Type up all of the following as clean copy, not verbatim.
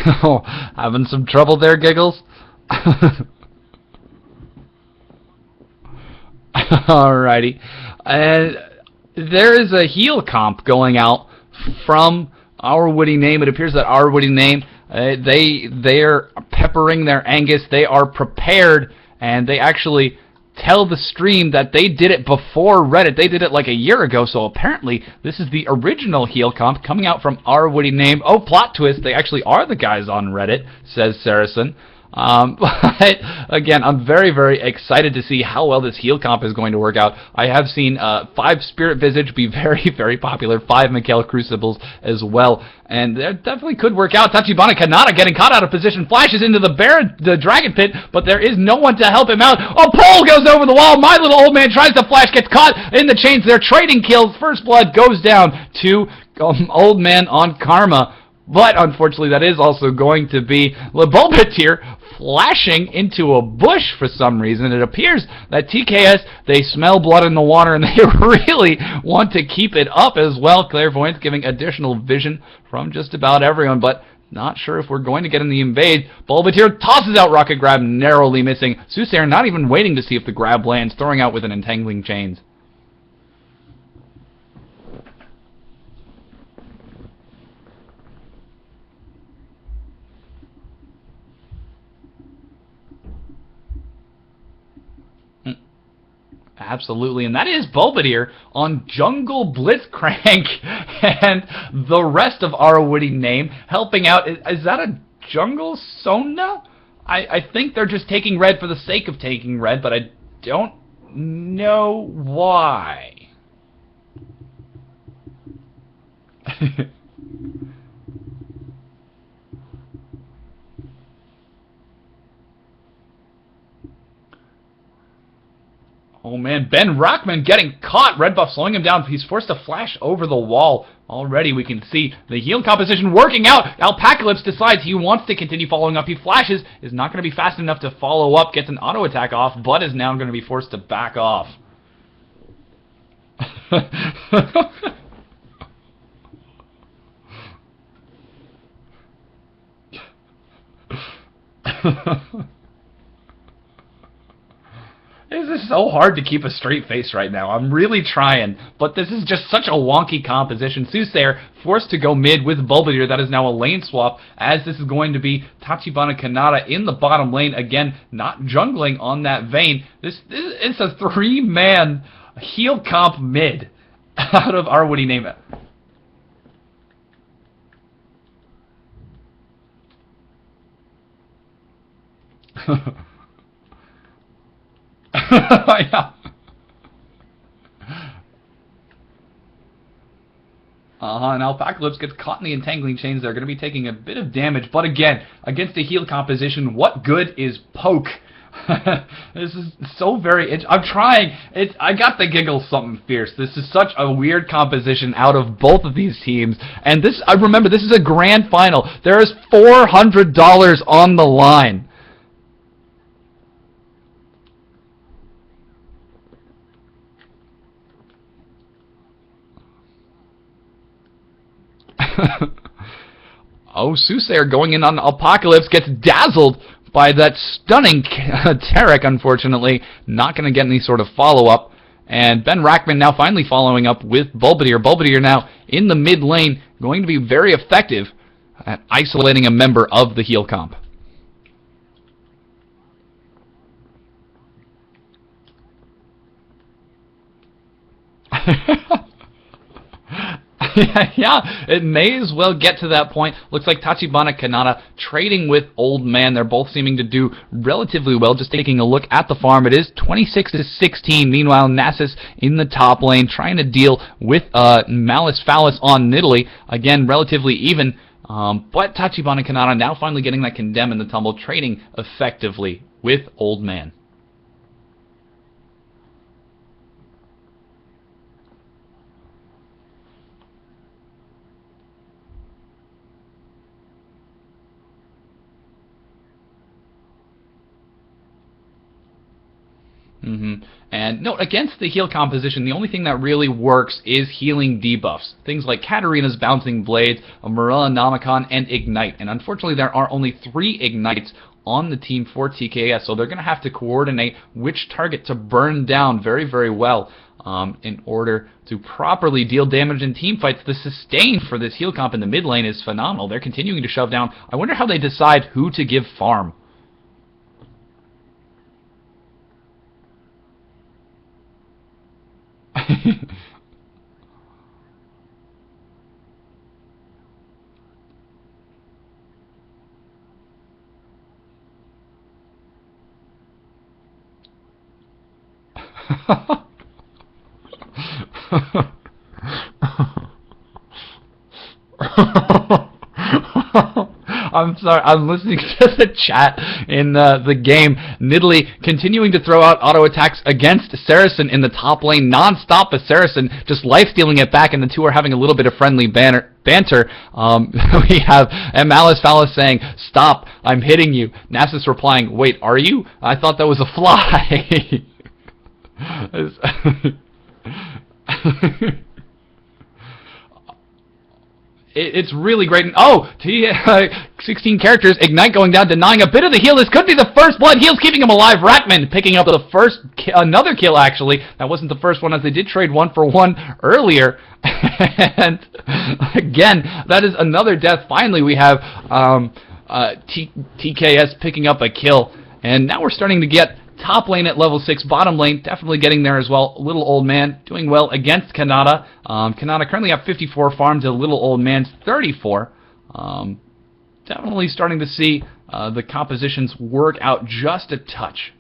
Oh, having some trouble there, Giggles? Alrighty. And there is a heal comp going out from our Witty name. It appears that our Witty name, they're peppering their Angus. They are prepared, and they actually tell the stream that they did it before Reddit. They did it like a year ago, so apparently this is the original heal comp coming out from our Witty name. Oh, plot twist, they actually are the guys on Reddit, says Saracen. But again, I'm very, very excited to see how well this heal comp is going to work out. I have seen 5 Spirit Visage be very, very popular, 5 Mikhail Crucibles as well, and that definitely could work out. Tachibana Kanata getting caught out of position, flashes into the Dragon Pit, but there is no one to help him out. A pole goes over the wall. My little old man tries to flash, gets caught in the chains. They're trading kills. First blood goes down to old man on Karma. But unfortunately, that is also going to be Bulbatir flashing into a bush for some reason. It appears that TKS, they smell blood in the water, and they really want to keep it up as well. Clairvoyance giving additional vision from just about everyone, but not sure if we're going to get in the invade. Bulbatir tosses out Rocket Grab, narrowly missing. Soothsayer not even waiting to see if the grab lands, throwing out with an Entangling Chains. Absolutely, and that is Bulbatir on Jungle Blitzcrank, and the rest of our Witty name helping out. Is that a Jungle Sona? I think they're just taking red for the sake of taking red, but I don't know why. Oh man, Ben Rockman getting caught. Red buff slowing him down. He's forced to flash over the wall. Already we can see the heal composition working out. Alpacalypse decides he wants to continue following up. He flashes, is not going to be fast enough to follow up, gets an auto attack off, but is now going to be forced to back off. This is so hard to keep a straight face right now. I'm really trying, but this is just such a wonky composition. Soothsayer forced to go mid with Bulbatir. That is now a lane swap, as this is going to be Tachibana Kanata in the bottom lane. Again, not jungling on that vein. This is a 3-man heal comp mid out of our Witty name it. Yeah. And Alpacalypse gets caught in the Entangling Chains. They're going to be taking a bit of damage, but again, against a heal composition, what good is poke? This is so very... I'm trying. I got the giggles something fierce. This is such a weird composition out of both of these teams. And this, I remember, this is a grand final. There is $400 on the line. Oh, Soothsayer going in on Alpacalypse gets dazzled by that stunning Tarek, unfortunately. Not going to get any sort of follow-up. And Ben Rackman now finally following up with Bulbatir. Bulbatir now in the mid lane, going to be very effective at isolating a member of the heal comp. Yeah, it may as well get to that point. Looks like Tachibana Kanata trading with Old Man. They're both seeming to do relatively well. Just taking a look at the farm, it is 26-16. Meanwhile, Nasus in the top lane trying to deal with Malice Phallus on Nidalee. Again, relatively even. But Tachibana Kanata now finally getting that Condemn in the tumble, trading effectively with Old Man. And note, against the heal composition, the only thing that really works is healing debuffs. Things like Katarina's Bouncing Blades, Marois, Nomicon, and Ignite. And unfortunately, there are only 3 Ignites on the team for TKS, so they're going to have to coordinate which target to burn down very, very well in order to properly deal damage in team fights. The sustain for this heal comp in the mid lane is phenomenal. They're continuing to shove down. I wonder how they decide who to give farm. I'm sorry, I'm listening to the chat in the game. Nidalee continuing to throw out auto attacks against Saracen in the top lane non-stop, but Saracen just life-stealing it back, and the two are having a little bit of friendly banter. We have Malice Phallus saying, "Stop, I'm hitting you." Nasus replying, "Wait, are you? I thought that was a fly." It's really great. Oh, 16 characters, Ignite going down, denying a bit of the heal. This could be the first blood. Heal's keeping him alive. Rackman picking up the first, another kill actually. That wasn't the first one, as they did trade 1-for-1 earlier. And again, that is another death. Finally, we have TKS picking up a kill. And now we're starting to get top lane at level 6, bottom lane definitely getting there as well. Little Old Man doing well against Kanata. Kanata currently have 54 farms, to Little Old Man's 34. Definitely starting to see the compositions work out just a touch.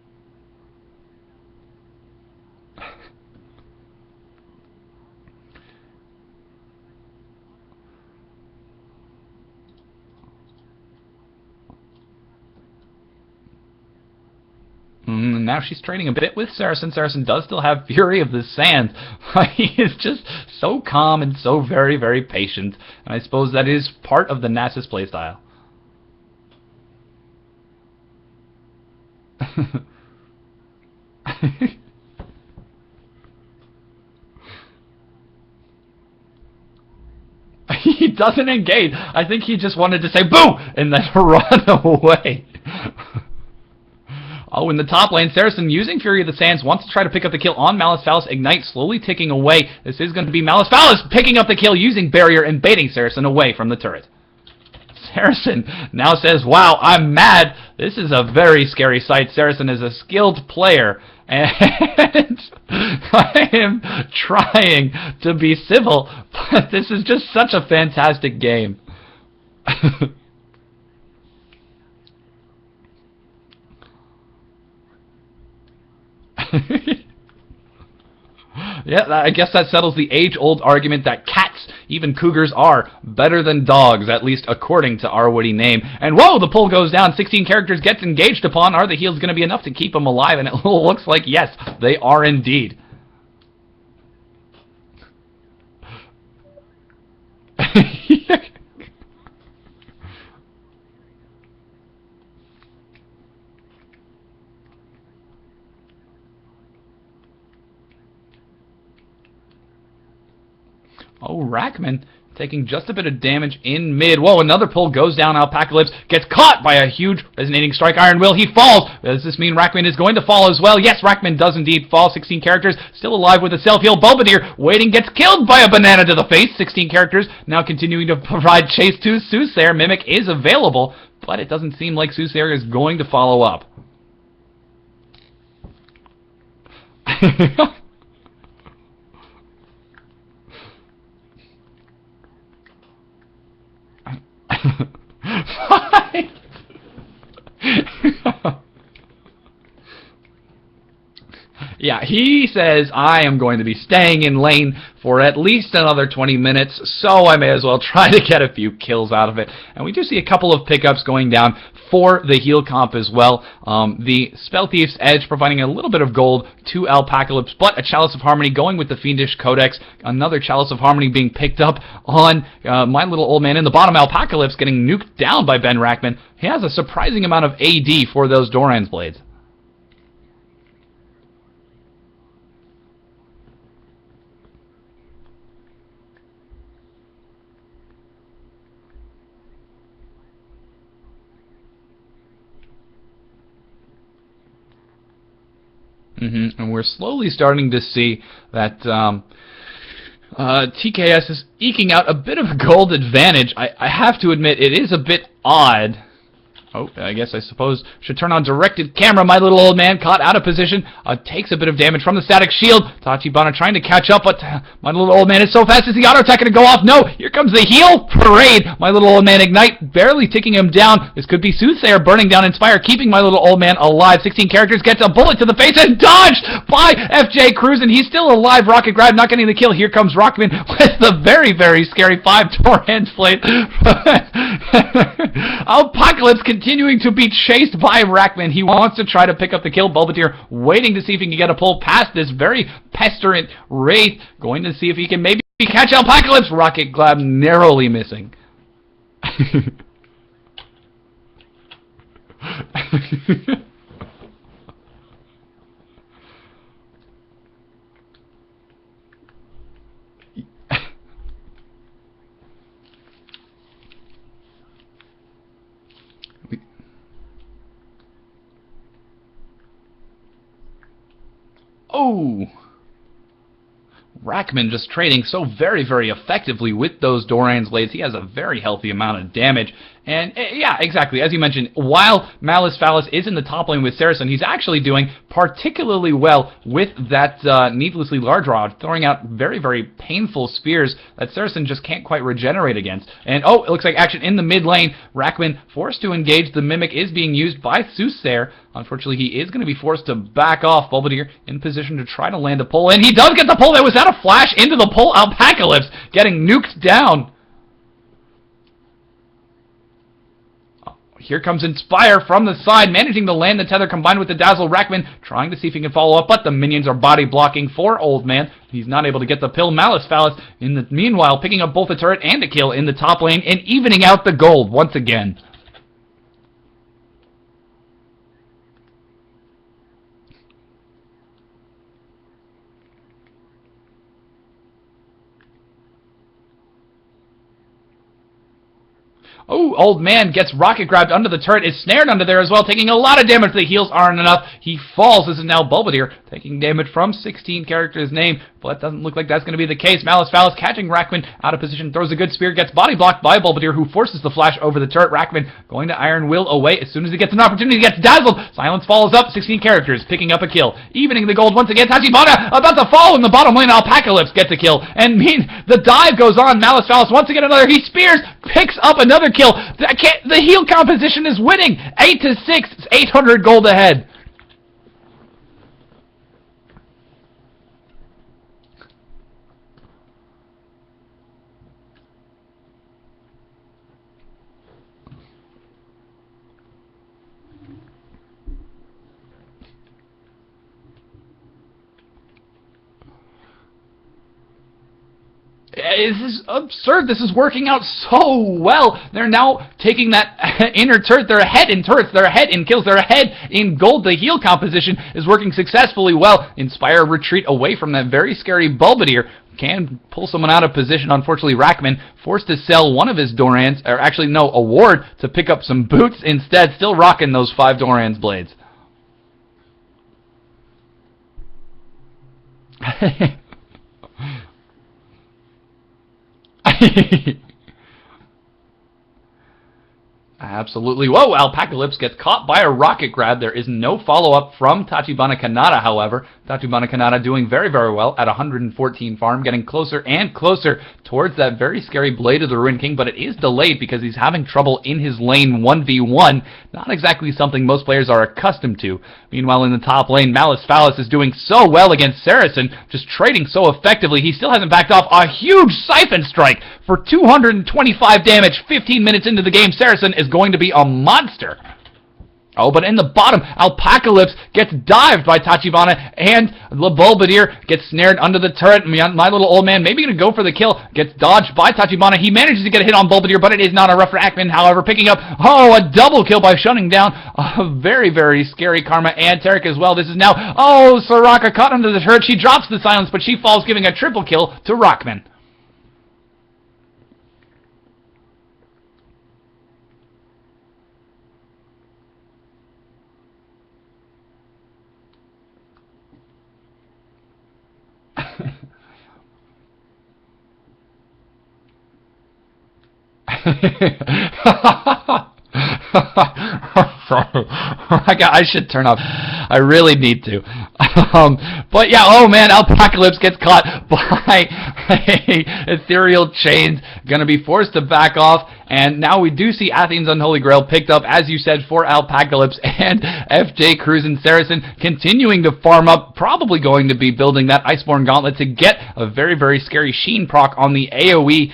Now she's trading a bit with Saracen. Saracen does still have Fury of the Sands. He is just so calm and so very, very patient. And I suppose that is part of the Nasus playstyle. He doesn't engage. I think he just wanted to say boo and then run away. Oh, in the top lane, Saracen using Fury of the Sands wants to try to pick up the kill on Malice Phallus. Ignite slowly ticking away. This is going to be Malice Phallus picking up the kill using Barrier and baiting Saracen away from the turret. Saracen now says, "Wow, I'm mad. This is a very scary sight." Saracen is a skilled player, and I am trying to be civil, but this is just such a fantastic game. Yeah, I guess that settles the age-old argument that cats, even cougars, are better than dogs, at least according to our Witty name. And whoa, the pull goes down. 16 characters gets engaged upon. Are the heals going to be enough to keep them alive? And it looks like yes, they are indeed. Oh, Rackman taking just a bit of damage in mid. Whoa, another pull goes down. Alpacalypse gets caught by a huge resonating strike. Iron Will, he falls. Does this mean Rackman is going to fall as well? Yes, Rackman does indeed fall. 16 characters still alive with a self-heal. Belvedere waiting, gets killed by a banana to the face. 16 characters now continuing to provide chase to Soothsayer. Mimic is available, but it doesn't seem like Soothsayer is going to follow up. Yeah, he says, I am going to be staying in lane for at least another 20 minutes, so I may as well try to get a few kills out of it. And we do see a couple of pickups going down for the heal comp as well. The Spell Thief's Edge providing a little bit of gold to Alpacalypse, but a Chalice of Harmony going with the Fiendish Codex. Another Chalice of Harmony being picked up on my little old man in the bottom. Alpacalypse getting nuked down by Ben Rackman. He has a surprising amount of AD for those Doran's Blades. And we're slowly starting to see that TKS is eking out a bit of a gold advantage. I have to admit, it is a bit odd. Oh, I guess I suppose should turn on directed camera. My little old man caught out of position. Takes a bit of damage from the static shield. Tachibana trying to catch up, but my little old man is so fast. Is the auto attack going to go off? No, here comes the heal parade. My little old man ignite, barely taking him down. This could be Soothsayer burning down Inspire, keeping my little old man alive. 16 characters, gets a bullet to the face and dodged by FJ Cruz, and he's still alive. Rocket grab, not getting the kill. Here comes Rockman with the very, very scary 5-door hand blade. Apocalypse continuing to be chased by Rackman. He wants to try to pick up the kill. Bulbatir waiting to see if he can get a pull past this very pestilent Wraith. Going to see if he can maybe catch Apocalypse. Rocket Glab narrowly missing. Oh! Rackman just trading so very, very effectively with those Doran's blades. He has a very healthy amount of damage. And, yeah, exactly, as you mentioned, while Malice Phallus is in the top lane with Saracen, he's actually doing particularly well with that needlessly large rod, throwing out very, very painful spears that Saracen just can't quite regenerate against. And, oh, it looks like action in the mid lane. Rackman forced to engage. The Mimic is being used by Soothsayer. Unfortunately, he is going to be forced to back off. Bulbadir in position to try to land a pull, and he does get the pull. There was that a flash into the pull. Alpacalypse getting nuked down. Here comes Inspire from the side, managing to land the tether combined with the Dazzle. Rackman trying to see if he can follow up, but the minions are body blocking for Old Man. He's not able to get the pill. Malice Phallus, in the meanwhile, picking up both a turret and a kill in the top lane and evening out the gold once again. Oh, Old Man gets rocket grabbed under the turret, is snared under there as well, taking a lot of damage. The heals aren't enough. He falls. This is now Bulbadir taking damage from 16 characters' name, but it doesn't look like that's going to be the case. Malice Phallus catching Rackman out of position, throws a good spear, gets body blocked by Bulbadir, who forces the flash over the turret. Rackman going to Iron Will away as soon as he gets an opportunity. He gets dazzled. Silence follows up. 16 characters picking up a kill. Evening the gold once again. Tachibana about to fall in the bottom lane. Alpacalypse gets a kill. And the dive goes on. Malice Phallus once again another. He spears, picks up another kill. The heal composition is winning. 8-6. It's 800 gold ahead. This is absurd. This is working out so well. They're now taking that inner turret. They're ahead in turrets. They're ahead in kills. They're ahead in gold. The heal composition is working successfully well. Inspire retreat away from that very scary Bulbadir. Can pull someone out of position. Unfortunately, Rackman forced to sell one of his Dorans, or actually, no, a ward to pick up some boots instead. Still rocking those 5 Dorans blades. Absolutely. Whoa, Alpacalypse gets caught by a rocket grab. There is no follow-up from Tachibana Kanata, however. Tachibana Kanata doing very, very well at 114 farm, getting closer and closer towards that very scary Blade of the Ruined King, but it is delayed because he's having trouble in his lane 1v1. Not exactly something most players are accustomed to. Meanwhile, in the top lane, Malice Phallus is doing so well against Saracen, just trading so effectively. He still hasn't backed off a huge Siphon Strike for 225 damage. 15 minutes into the game, Saracen is going to be a monster. Oh, but in the bottom, Alpacalypse gets dived by Tachibana, and the Bulbadir gets snared under the turret. My little old man maybe going to go for the kill, gets dodged by Tachibana. He manages to get a hit on Bulbadir, but it is not a rough Rackman, however, picking up, oh, a double kill by shutting down a very, very scary Karma and Tarek as well. This is now, oh, Soraka caught under the turret. She drops the silence, but she falls, giving a triple kill to Rackman. Sorry. I should turn off. I really need to. But yeah, oh man, Alpacalypse gets caught by a ethereal chains. Gonna be forced to back off. And now we do see Athene's Unholy Grail picked up, as you said, for Alpacalypse and FJ Cruz and Saracen continuing to farm up. Probably going to be building that Iceborne Gauntlet to get a very, very scary Sheen proc on the AoE.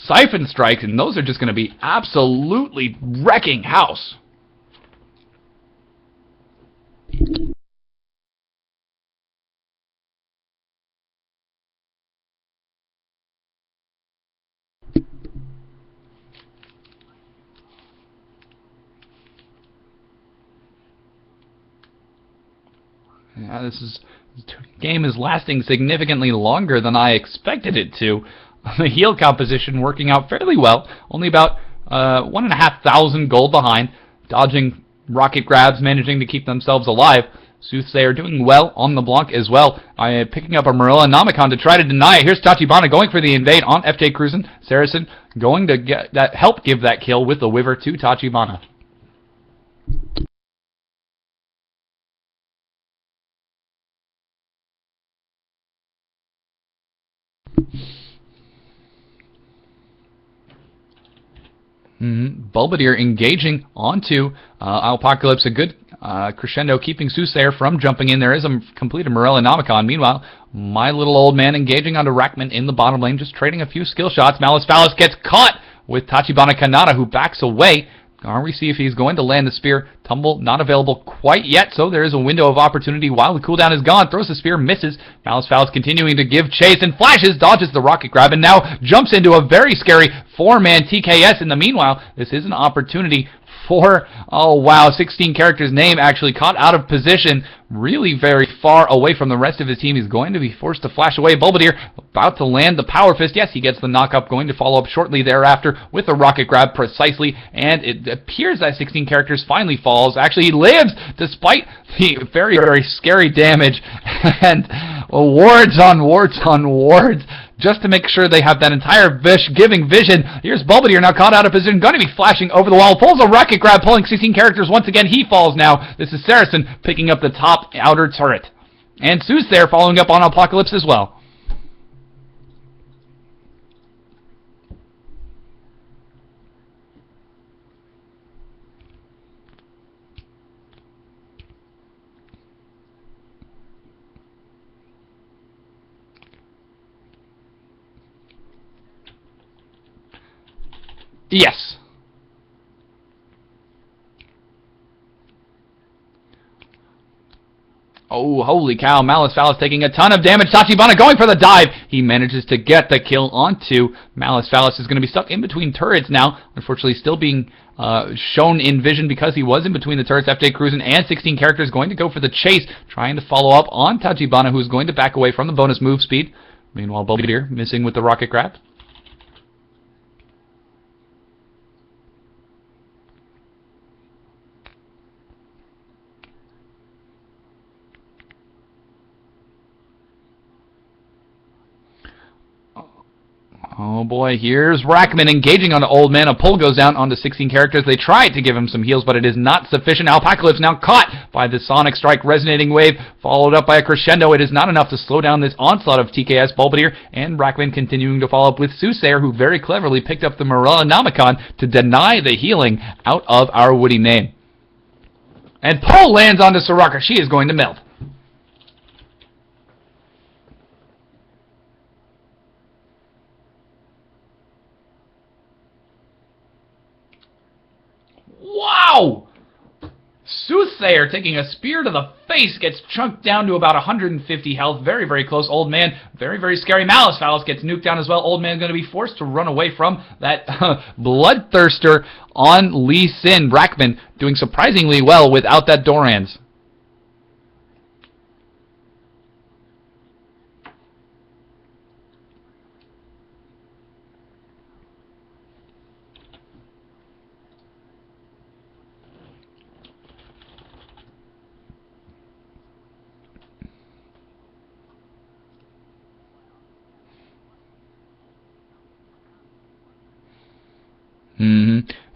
Siphon strikes, and those are just going to be absolutely wrecking house. Yeah, this game is lasting significantly longer than I expected it to. The heal composition working out fairly well, only about 1,500 gold behind, dodging rocket grabs, managing to keep themselves alive. Soothsayer doing well on the block as well. Picking up a Marois to try to deny it. Here's Tachibana going for the invade on FJ Cruzen. Saracen going to get that, help give that kill with the Wyver to Tachibana. Bulbadir engaging onto Alpacalypse, a good crescendo, keeping Soothsayer from jumping in. There is a completed Morellonomicon. Meanwhile, my little old man engaging onto Rackman in the bottom lane, just trading a few skill shots. Malice Phallus gets caught with Tachibana Kanata, who backs away. We see if he's going to land the spear. Tumble not available quite yet, so there is a window of opportunity while the cooldown is gone. Throws the spear, misses. Malice Phallus continuing to give chase and flashes, dodges the rocket grab, and now jumps into a very scary 4-man TKS. In the meanwhile, this is an opportunity for, oh wow, 16 characters name actually caught out of position, really very far away from the rest of his team. He's going to be forced to flash away. Bulbadir about to land the Power Fist. Yes, he gets the knock-up, going to follow up shortly thereafter with a rocket grab precisely, and it appears that 16 characters finally falls. Actually, he lives despite the very, very scary damage, and wards on wards on wards, just to make sure they have that entire giving vision. Here's Bulbadir now caught out of position, going to be flashing over the wall, pulls a rocket grab, pulling 16 characters once again. He falls now. This is Saracen picking up the top outer turret. And Soothsayer following up on Apocalypse as well. Yes. Oh, holy cow. Malice Phallus taking a ton of damage. Tachibana going for the dive. He manages to get the kill onto Malice Phallus. Is going to be stuck in between turrets now. Unfortunately, still being shown in vision because he was in between the turrets. FJ Cruzen and 16 characters going to go for the chase, trying to follow up on Tachibana, who's going to back away from the bonus move speed. Meanwhile, Bulbadir missing with the rocket grab. Oh boy, here's Rackman engaging on the old man. A pull goes down onto 16 characters. They tried to give him some heals, but it is not sufficient. Alpacalypse now caught by the Sonic Strike resonating wave, followed up by a crescendo. It is not enough to slow down this onslaught of TKS. Bulbadir and Rackman continuing to follow up with Soothsayer, who very cleverly picked up the Morellonomicon to deny the healing out of our Witty name. And pull lands onto Soraka. She is going to melt. Wow! Soothsayer taking a spear to the face, gets chunked down to about 150 health. Very, very close. Old man, very, very scary. Malice Phallus gets nuked down as well. Old man going to be forced to run away from that bloodthirster on Lee Sin. Rackman doing surprisingly well without that Dorans.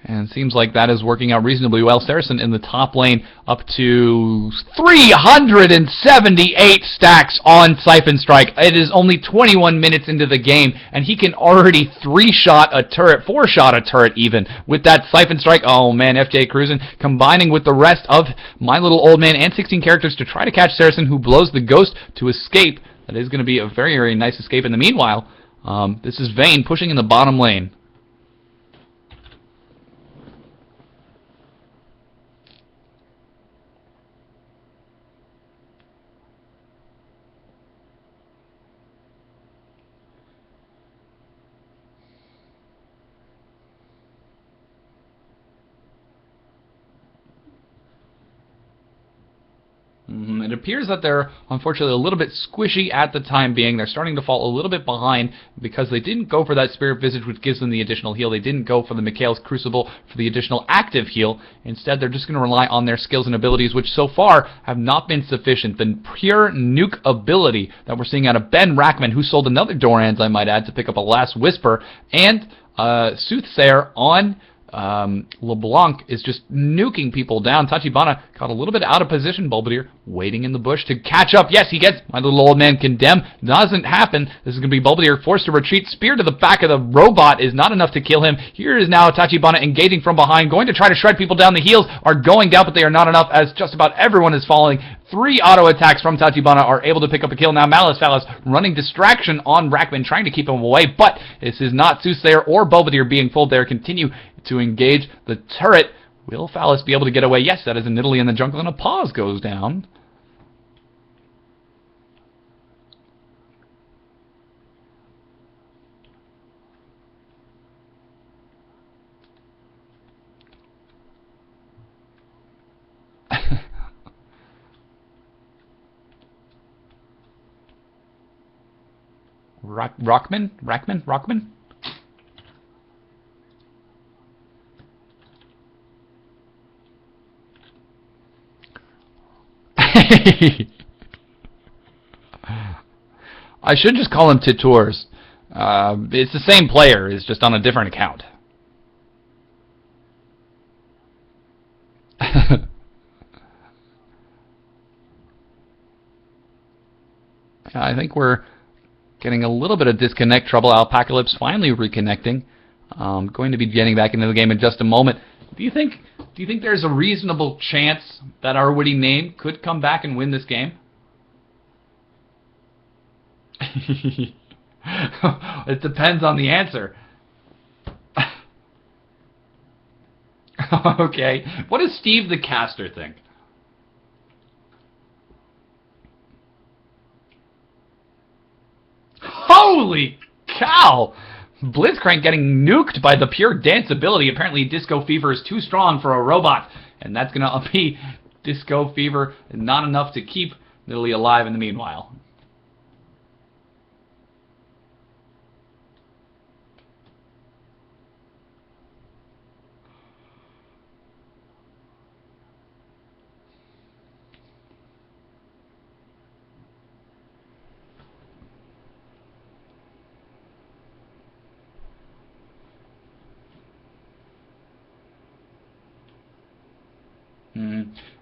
And it seems like that is working out reasonably well. Saracen in the top lane up to 378 stacks on Siphon Strike. It is only 21 minutes into the game, and he can already 3-shot a turret, 4-shot a turret even, with that Siphon Strike. Oh man, FJ cruising, combining with the rest of My Little Old Man and 16 characters to try to catch Saracen, who blows the Ghost to escape. That is going to be a very, very nice escape. In the meanwhile, this is Vayne pushing in the bottom lane. It appears that they're, unfortunately, a little bit squishy at the time being. They're starting to fall a little bit behind because they didn't go for that Spirit Visage, which gives them the additional heal. They didn't go for the Mikhail's Crucible for the additional active heal. Instead, they're just going to rely on their skills and abilities, which so far have not been sufficient. The pure nuke ability that we're seeing out of Ben Rackman, who sold another Dorans, I might add, to pick up a Last Whisper, and Soothsayer on LeBlanc is just nuking people down. Tachibana caught a little bit out of position. Bulbadir waiting in the bush to catch up. Yes, he gets My Little Old Man condemned. Doesn't happen. This is going to be Bulbadir forced to retreat. Spear to the back of the robot is not enough to kill him. Here is now Tachibana engaging from behind, going to try to shred people down. The heals are going down, but they are not enough as just about everyone is falling. 3 auto attacks from Tachibana are able to pick up a kill. Now Malice Phallus running distraction on Rackman, trying to keep him away, but this is not Soothsayer or Bulbadir being fooled there. Continue to engage the turret. Will Phallus be able to get away? Yes, that is a Nidalee in the jungle, and a pause goes down. Rockman? I should just call him Titours. It's the same player, it's just on a different account. I think we're getting a little bit of disconnect trouble. Alpacalypse finally reconnecting. Going to be getting back into the game in just a moment. Do you think there's a reasonable chance that our Witty name could come back and win this game? It depends on the answer. Okay. What does Steve the Caster think? Holy cow! Blitzcrank getting nuked by the pure dance ability. Apparently Disco Fever is too strong for a robot, and that's going to be Disco Fever, not enough to keep Nidalee alive in the meanwhile.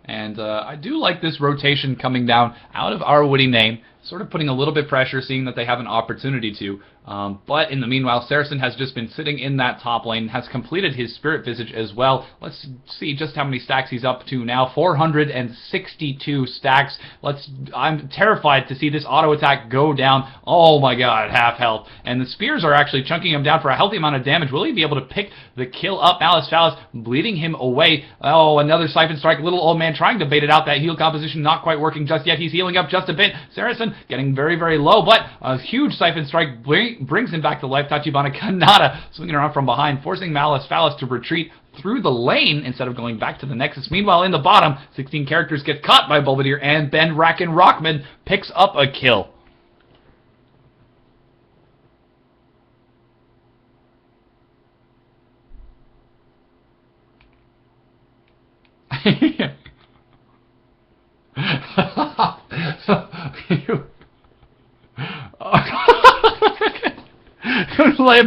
And I do like this rotation coming down out of our Witty name, sort of putting a little bit pressure, seeing that they have an opportunity to. But in the meanwhile, Saracen has just been sitting in that top lane, has completed his Spirit Visage as well. Let's see just how many stacks he's up to now. 462 stacks. I'm terrified to see this auto attack go down. Oh my god, half health. And the spears are actually chunking him down for a healthy amount of damage. Will he be able to pick the kill up? Malice Phallus bleeding him away. Oh, another Siphon Strike. Little Old Man trying to bait it out. That heal composition not quite working just yet. He's healing up just a bit. Saracen getting very, very low, but a huge Siphon Strike brings him back to life. Tachibana Kanata swinging around from behind, forcing Malice Phallus to retreat through the lane instead of going back to the Nexus. Meanwhile, in the bottom, 16 characters get caught by Bulbadir, and Ben Rockman picks up a kill.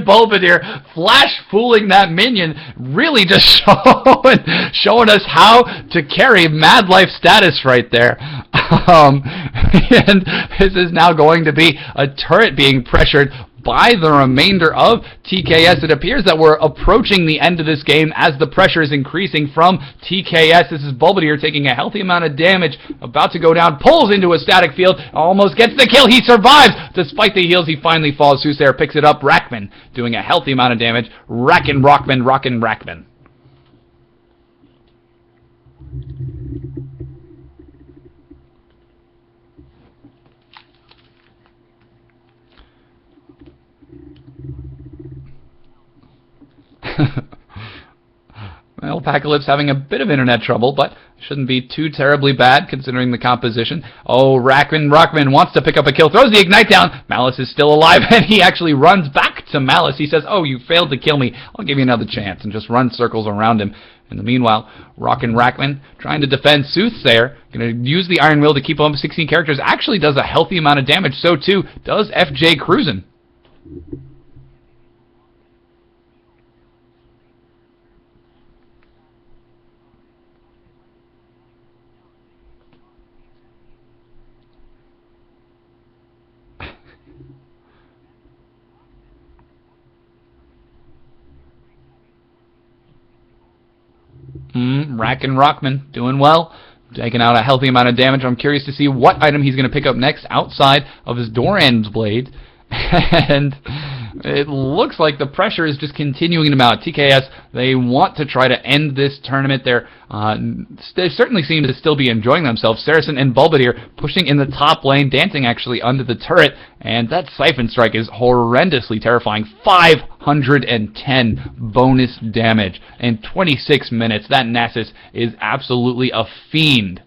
Belvedere flash fooling that minion, really just showing us how to carry Mad Life status right there. And this is now going to be a turret being pressured by the remainder of TKS. It appears that we're approaching the end of this game as the pressure is increasing from TKS. This is Belvedere taking a healthy amount of damage, about to go down, pulls into a static field, almost gets the kill. He survives despite the heals. He finally falls. Soothsayer picks it up. Rackman doing a healthy amount of damage. Rockin' Rackman. Well, Apocalypse having a bit of internet trouble, but shouldn't be too terribly bad considering the composition. Oh, Rockman wants to pick up a kill, throws the Ignite down. Malice is still alive, and he actually runs back to Malice. He says, oh, you failed to kill me. I'll give you another chance, and just runs circles around him. In the meanwhile, Rackman trying to defend Soothsayer, going to use the Iron Will to keep him 16 characters. Actually does a healthy amount of damage. So too does FJ Cruisin'. Rockman doing well, taking out a healthy amount of damage. I'm curious to see what item he's going to pick up next outside of his Doran's blade. And it looks like the pressure is just continuing to mount. TKS, they want to try to end this tournament. They certainly seem to still be enjoying themselves. Saracen and Belvedere pushing in the top lane, dancing actually under the turret, and that Siphon Strike is horrendously terrifying. 510 bonus damage in 26 minutes. That Nasus is absolutely a fiend.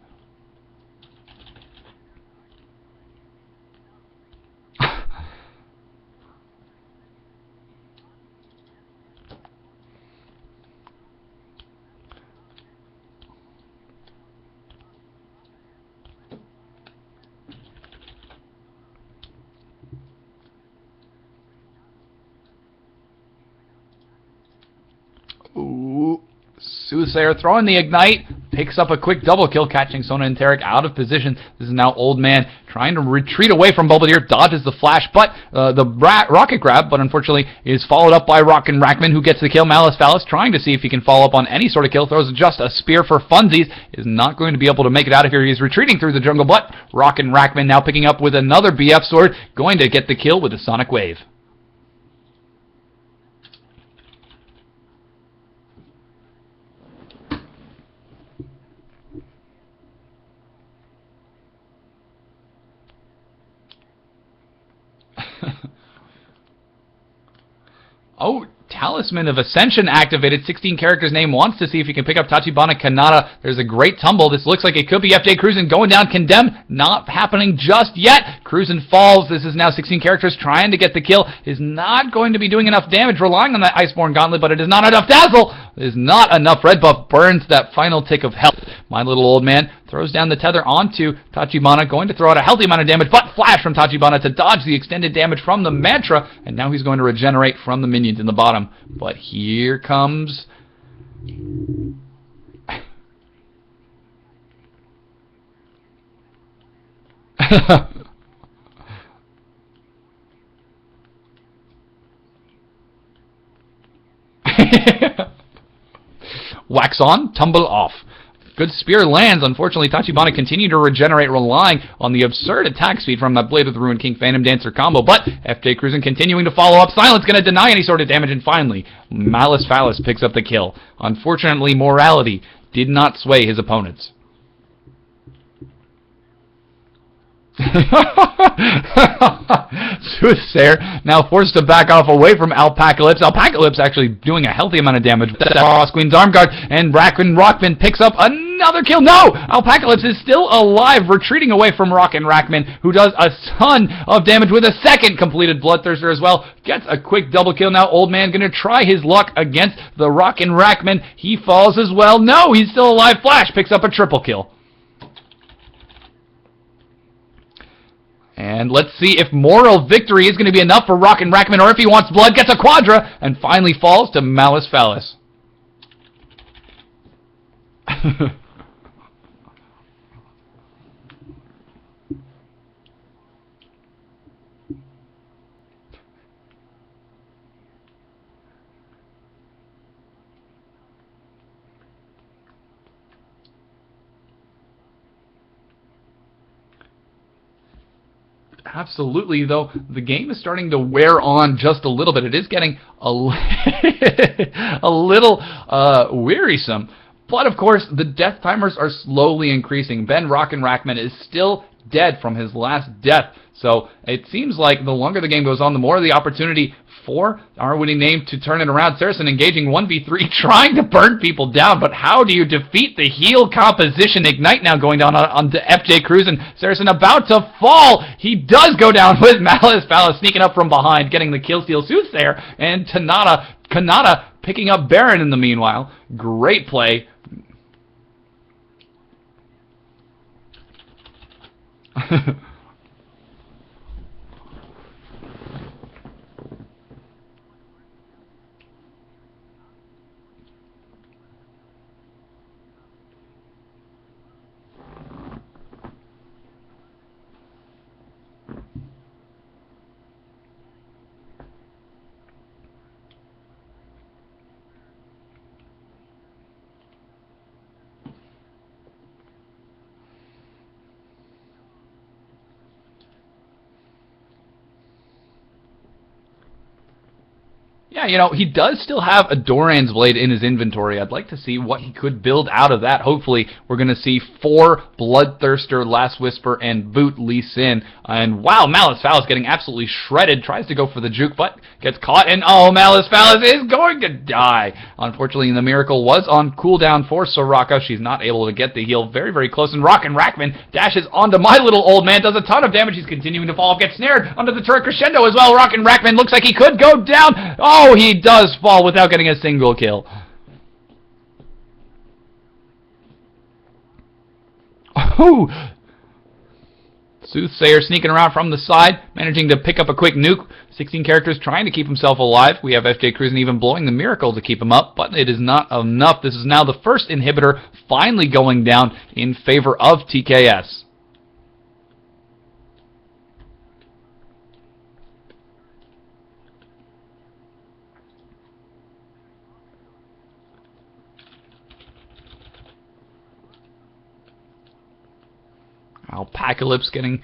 Ooh, Soothsayer throwing the Ignite, picks up a quick double kill, catching Sona and Tarek out of position. This is now Old Man trying to retreat away from Belvedere, dodges the flash, but the rocket grab, but unfortunately is followed up by Rackman, who gets the kill. Malice trying to see if he can follow up on any sort of kill, throws just a spear for funsies, is not going to be able to make it out of here. He's retreating through the jungle, but Rackman now picking up with another BF sword, going to get the kill with a Sonic Wave. Oh, Talisman of Ascension activated. 16 characters name, wants to see if he can pick up Tachibana Kanata. There's a great tumble. This looks like it could be FJ Cruisin' going down. Condemned, not happening just yet. Cruisin' falls. This is now 16 characters trying to get the kill. Is not going to be doing enough damage, relying on that Iceborne Gauntlet, but it is not enough. Dazzle is not enough. Red buff burns that final tick of health. My Little Old Man throws down the tether onto Tachibana, going to throw out a healthy amount of damage, but flash from Tachibana to dodge the extended damage from the Mantra, and now he's going to regenerate from the minions in the bottom. But here comes... Wax on, tumble off. Good spear lands. Unfortunately, Tachibana continued to regenerate, relying on the absurd attack speed from that Blade of the Ruined King Phantom Dancer combo, but FJ Cruisin' continuing to follow up. Silence going to deny any sort of damage, and finally, Malice Phallus picks up the kill. Unfortunately, morality did not sway his opponents. Soothsayer now forced to back off away from Alpacalypse. Alpacalypse actually doing a healthy amount of damage with that Boss Queen's Arm Guard, and Rockman picks up another kill. No! Alpacalypse is still alive, retreating away from Rackman, who does a ton of damage with a second completed Bloodthirster as well. Gets a quick double kill. Now Old Man gonna try his luck against the Rackman. He falls as well. No, he's still alive. Flash picks up a triple kill. And let's see if moral victory is going to be enough for Rockin' Rackman, or if he wants blood, gets a quadra, and finally falls to Malice Phallus. Absolutely, though, the game is starting to wear on just a little bit. It is getting a little wearisome. But, of course, the death timers are slowly increasing. Ben Rockin' Rackman is still dead from his last death. So it seems like the longer the game goes on, the more the opportunity for our winning name to turn it around. Saracen engaging 1v3, trying to burn people down, but how do you defeat the heal composition? Ignite now going down onto FJ Cruz, and Saracen about to fall. He does go down with Malice Phallus sneaking up from behind, getting the kill steal Soothsayer, and Kanata picking up Baron in the meanwhile. Great play. Yeah, you know, he does still have a Doran's Blade in his inventory. I'd like to see what he could build out of that. Hopefully, we're going to see 4 Bloodthirster, Last Whisper, and Boot Lee Sin. And wow, Malice Phallus getting absolutely shredded. Tries to go for the juke, but gets caught. And oh, Malice Phallus is going to die. Unfortunately, the Miracle was on cooldown for Soraka. She's not able to get the heal. Very, very close. And Rockin' Rackman dashes onto my little old man. Does a ton of damage. He's continuing to fall. Gets snared under the turret crescendo as well. Rockin' Rackman looks like he could go down. Oh, he does fall without getting a single kill. Oh! Soothsayer sneaking around from the side, managing to pick up a quick nuke. 16 characters trying to keep himself alive. We have FJ Cruz and even blowing the Miracle to keep him up, but it is not enough. This is now the first inhibitor finally going down in favor of TKS. Alpacalypse getting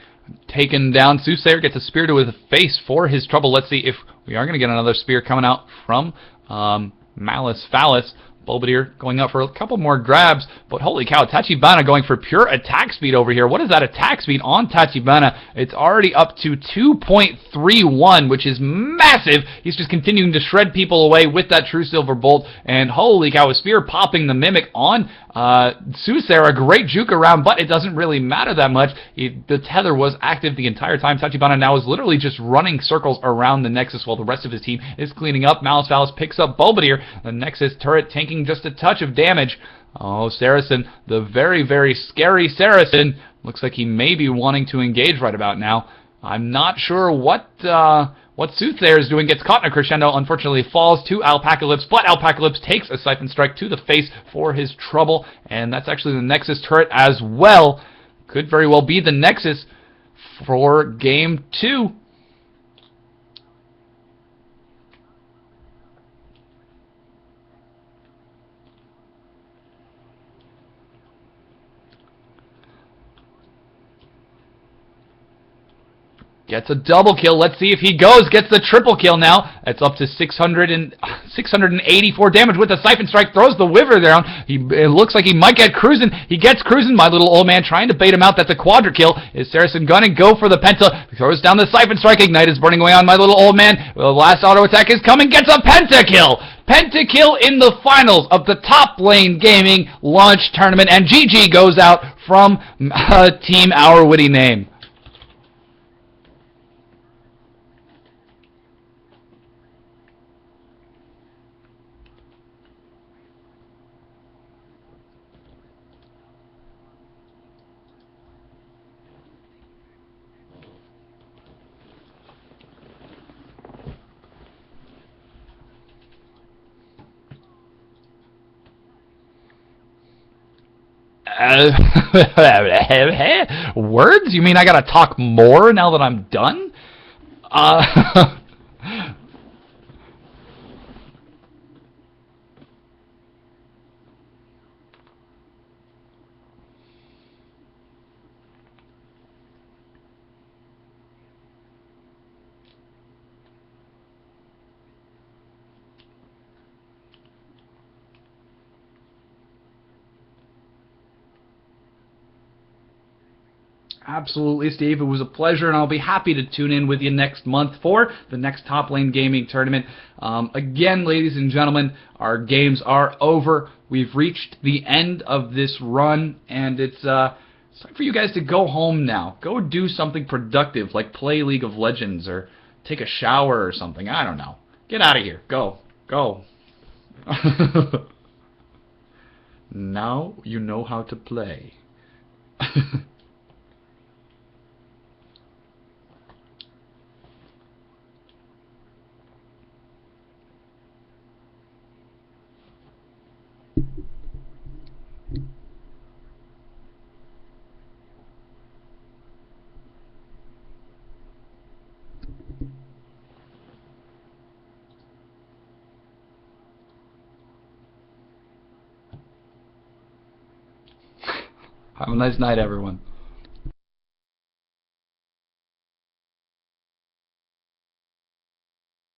taken down. Soothsayer gets a spear to his face for his trouble. Let's see if we are going to get another spear coming out from Malice Phallus. Bolbadier going up for a couple more grabs, but holy cow, Tachibana going for pure attack speed over here. What is that attack speed on Tachibana? It's already up to 2.31, which is massive. He's just continuing to shred people away with that True Silver Bolt, and holy cow, a spear popping the Mimic on Soothsayer. A great juke around, but it doesn't really matter that much. The tether was active the entire time. Tachibana now is literally just running circles around the Nexus while the rest of his team is cleaning up. Malice Phallus picks up Bolbadier. The Nexus turret tanking just a touch of damage. Oh, Saracen, the very, very scary Saracen. Looks like he may be wanting to engage right about now. I'm not sure what Soothsayer is doing. Gets caught in a crescendo. Unfortunately, falls to Alpacalypse, but Alpacalypse takes a Siphon Strike to the face for his trouble, and that's actually the Nexus turret as well. Could very well be the Nexus for Game 2. Gets a double kill. Let's see if he goes. Gets the triple kill now. It's up to 684 damage with the Siphon Strike. Throws the Wyver down. It looks like he might get cruising. He gets cruising. My little old man trying to bait him out. That's a quadra kill. Is Saracen gonna go for the penta? Throws down the Siphon Strike. Ignite is burning away on my little old man. The last auto attack is coming. Gets a pentakill. Pentakill in the finals of the Top Lane Gaming launch tournament. And GG goes out from Team Our Witty Name. Words? You mean I gotta talk more now that I'm done? Uh, Absolutely, Steve. It was a pleasure, and I'll be happy to tune in with you next month for the next Top Lane Gaming tournament. Again, ladies and gentlemen, our games are over. We've reached the end of this run, and it's time for you guys to go home now. Go do something productive, like play League of Legends or take a shower or something. I don't know. Get out of here. Go. Go. Now you know how to play. Have a nice night, everyone.